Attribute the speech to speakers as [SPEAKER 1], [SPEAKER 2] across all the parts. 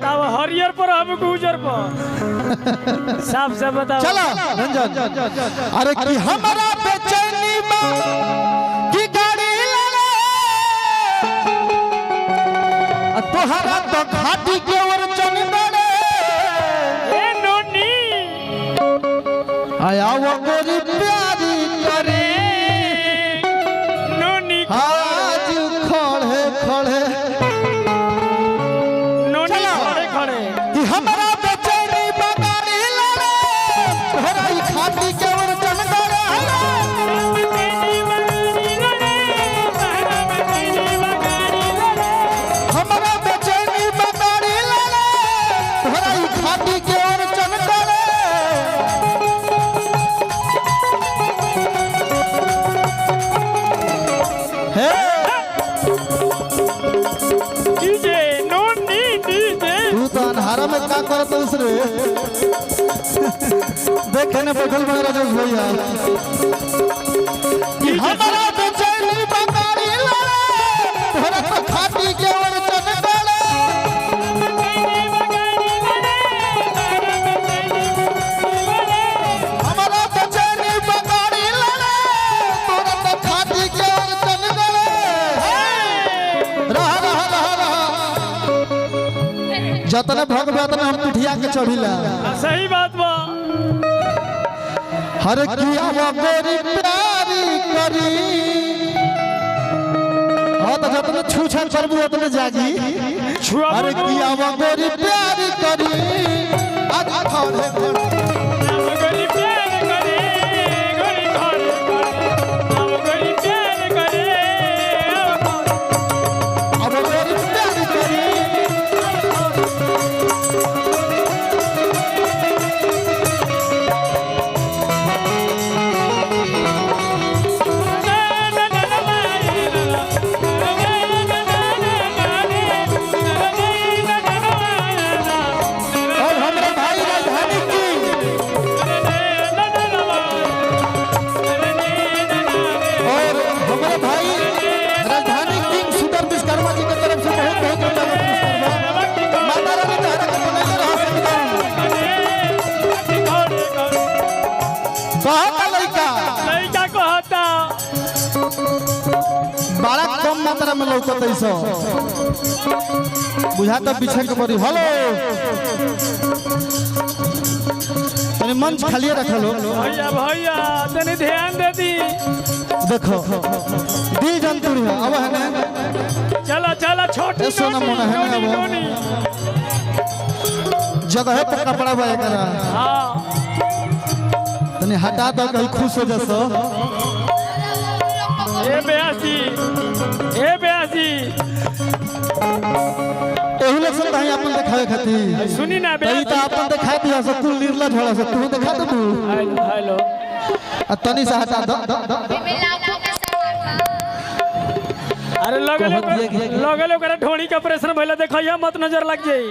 [SPEAKER 1] बताओ हरियर पर हम गुजर पर साफ से बताओ।
[SPEAKER 2] चलो रंजन अरे कि हमारा बेचैनी में की गाड़ी लड़े तोहरा तो घाटी के ओर चल बड़े
[SPEAKER 1] ए नोनी
[SPEAKER 2] आया वो गोरी प्यारी करे
[SPEAKER 1] नोनी
[SPEAKER 2] आज खड़े खड़े
[SPEAKER 1] नोनी खड़े खड़े
[SPEAKER 2] कि हमारा बेचैनी में गाड़ी लड़े तोहरा ई घाटी के ओर चल बड़े हमारा बेचैनी में गाड़ी लड़े तोहरा ई घाटी के ओर चल बड़े हे
[SPEAKER 1] डीजे नोनी डीजे
[SPEAKER 2] तू तो अंधारा में क्या करत उस रे देखे ने बैठल बन राजेश भैया कि हमारा बेचैनी बकारी लड़े तोहरा तो खाटी के ओर चल बड़े हमारा बेचैनी बकारी लड़े तोहरा तो खाटी के ओर चल बड़े रहा रहा रहा रहा जतने भगवतने हम पिठिया के चढ़िला
[SPEAKER 1] सही बात बा
[SPEAKER 2] हर किया वो गोरी प्यारी करी हाँ तो जतने छूछा करबू उतने जागी
[SPEAKER 1] छुआ
[SPEAKER 2] हर किया वो गोरी प्यारी करी आज खड़े खड़े
[SPEAKER 1] गरी प्यार करे गरी खड़े खड़े अब गरी प्यार करे
[SPEAKER 2] अब गोरी प्यारी करी और हमारे भाई राजधानी की और हमारे भाई राजधानी किंग सुंदर विश्वकर्मा जी की तरफ से बहुत बहुत धन्यवाद पुरस्कार माता रानी तारा के बनाए रहा सकता कहा लड़का
[SPEAKER 1] लड़का कहता
[SPEAKER 2] बड़ा कम मात्रा में लौकत ऐसा बुझा तो पीछे के बड़ी हेलो तनी मंच खाली रखल हो
[SPEAKER 1] भैया भैया तनी ध्यान दे दी
[SPEAKER 2] देखो दिल जंतुर है अब है ना
[SPEAKER 1] चला चला छोटी
[SPEAKER 2] ए सोना मोना है ना वो
[SPEAKER 1] नोनी
[SPEAKER 2] जगह पे कपड़ा बाय करा
[SPEAKER 1] हाँ
[SPEAKER 2] तनी हटा दो कहीं खुश हो जसो
[SPEAKER 1] ए बेआसी
[SPEAKER 2] एहू लोग सब कहीं अपन दिखावे खातिर
[SPEAKER 1] सुनी ना
[SPEAKER 2] तई तो अपन दिखा दिया सब तू निर्लज होला सब तू दिखा दे तू
[SPEAKER 1] हेलो हेलो
[SPEAKER 2] आ तनी से हटा दो
[SPEAKER 1] अरे लगले ओकरा ढोड़ी का ऑपरेशन भइला देखइया मत नजर लग जाई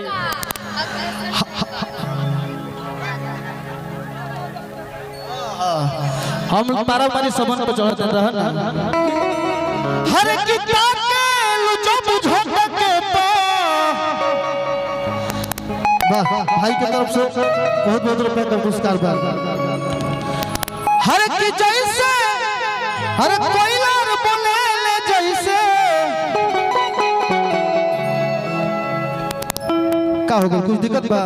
[SPEAKER 2] हम पारंपरिक सबन पे चढ़ते रह ना हर किताब के लुचो बुझो के वाह भाई की तरफ से बहुत बहुत रुपए का पुरस्कार बा हर की जैसे हर कोयलार बोले ले जैसे का हो गया कुछ दिक्कत बा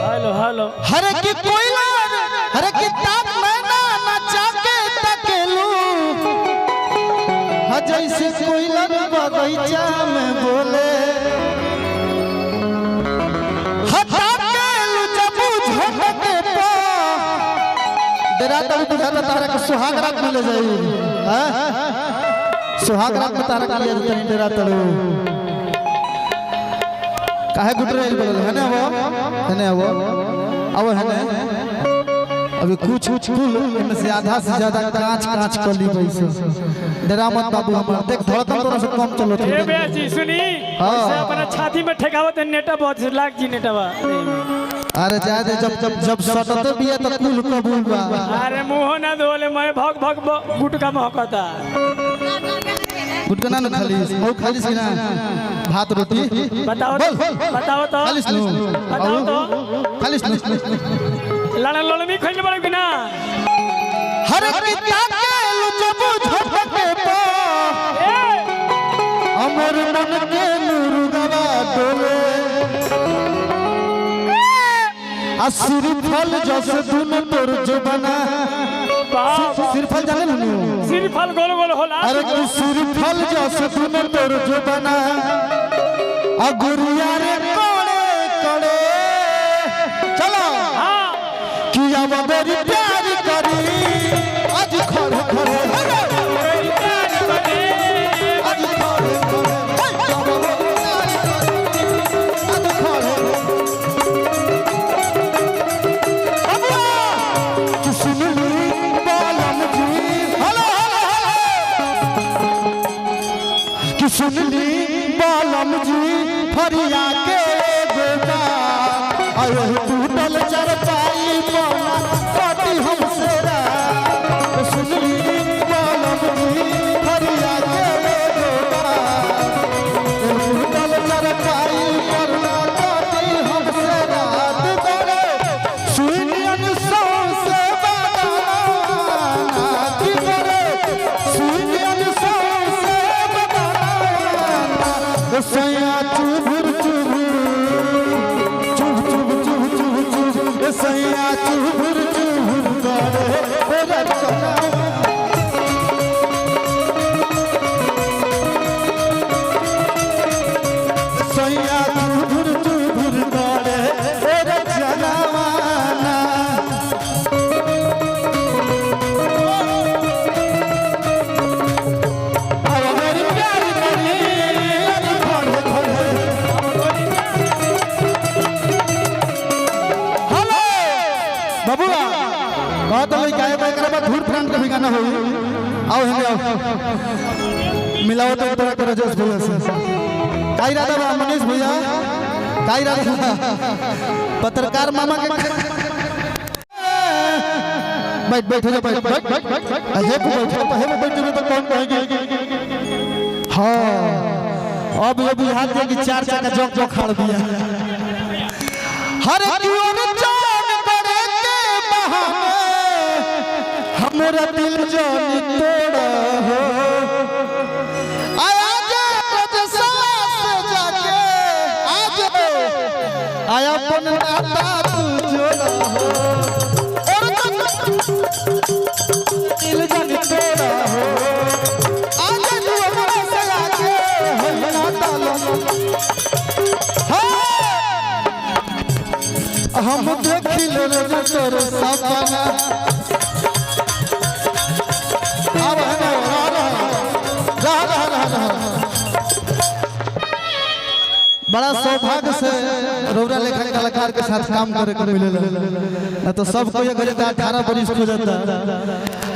[SPEAKER 1] हेलो हेलो
[SPEAKER 2] हर की कोयलार हर किताब में ना नचा के तकेलू ह जैसे कोयलार बगीचा में बोले हटा के जब झटके पा डेरा तब बुझाता तारा के सुहाग रात में ले जाई हां सुहाग रात में तारा के लिए तनी डेरा तड़ो काहे गुटरे बोल है ना वो अब है ना अभी कुछ कुल इनमें से आधा से ज्यादा कांच कांच कर ली पैसे डरा मत बाबू हमारा देख धड़कन थोड़ा सा कम चलो
[SPEAKER 1] ए बेजी सुनी से अपना छाती में ठेकावत नेटा बहुत लाग जी नेटवा
[SPEAKER 2] अरे जाए दे जब सटते भी है तो कुल कबूल बा
[SPEAKER 1] अरे मुंह ना धोले मैं भग भग गुटका महकता
[SPEAKER 2] फुटका ना खाली ओ खाली से ना भात रोटी
[SPEAKER 1] बताओ तो बताओ तो
[SPEAKER 2] खाली सुनो
[SPEAKER 1] बताओ तो
[SPEAKER 2] खाली सुनो
[SPEAKER 1] लड़न लड़नी खइले बड़ कि ना
[SPEAKER 2] हर पिता के लुचबू झपके पो अमर मन के मुर्गवा डोले असुर फल जस दुन तोर जुबना सिर फल जाने नु
[SPEAKER 1] सिर फल गोल गोल होला
[SPEAKER 2] अरे सिर फल जस दुन तोर जुबना अगुरिया रे कोड़े कोड़े चलो
[SPEAKER 1] हां
[SPEAKER 2] किया मेरी प्यार करी आज खड़े खड़े
[SPEAKER 1] मेरी प्यार करे
[SPEAKER 2] आज खड़े खड़े आज खड़े सुन ली बालम जी फरिया के बेटा अरे टूटल चरपाई पौना पाटी हमसे सुन ली बालम जी फरिया के बेटा टूटल चरपाई पौना पाटी हमसे रात बड़े सुनियन सौ से बड़ा की बड़े सुनियन सौ सैया चुभुर चुभुर चुभ चुभ चुभ चुभ चुभ सैया चुभुर चुभुर करे रचना सैया चुभुर चुभुर करे रचना बाबूआ कहा तो लइका है एकरा बाद धूर फ्रंट के भी गाना होई आओ हेले आओ मिलाओ तो तरह तरह जस भैया से काई राधा बा मनीष भैया काई राधा पत्रकार मामा के बैठ बैठ जा बैठ बैठ बैठ हे को बैठ तो कौन कहेगी हां अब ये बुझा दे कि चार चक्का जोक जोक खाड़ दिया हर क्यों जान बड़े के बहाने हमरा दिल जान तोड़ा हो आया जे रजसा से जाके आज आया अपन नाता तू जोड़ा हो और दिल जान तोड़ा हो आज तू हमरा से आके हो नाता लो हम देखिल रोज तोर सपना अब है रहा बड़ा सौभाग्य से रौरा लेखन कलाकार के साथ काम करे को मिलेला ना तो सब कोई अगर 18 बरिस हो जाता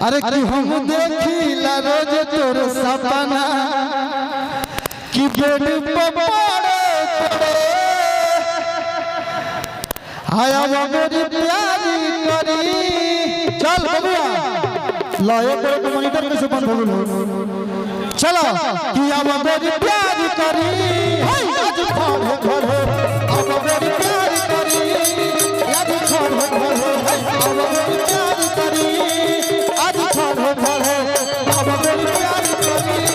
[SPEAKER 2] अरे कि हम देखिल रोज तोर सपना कि बेड पे पड़े आया वो मेरी प्यारी करी चल बबुआ लाए तेरे को मॉनिटर कैसे बंद हो गया चलो किया वो मेरी प्यारी करी आज खड़े खड़े अब मेरी प्यारी करी आज खड़े खड़े अब मेरी प्यारी करी आज खड़े खड़े अब मेरी प्यारी करी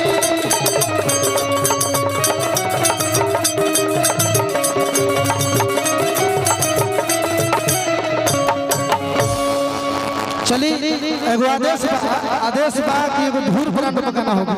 [SPEAKER 2] चली एगो आदेश बा कि एगो धूर फ्रंट पकाना होगा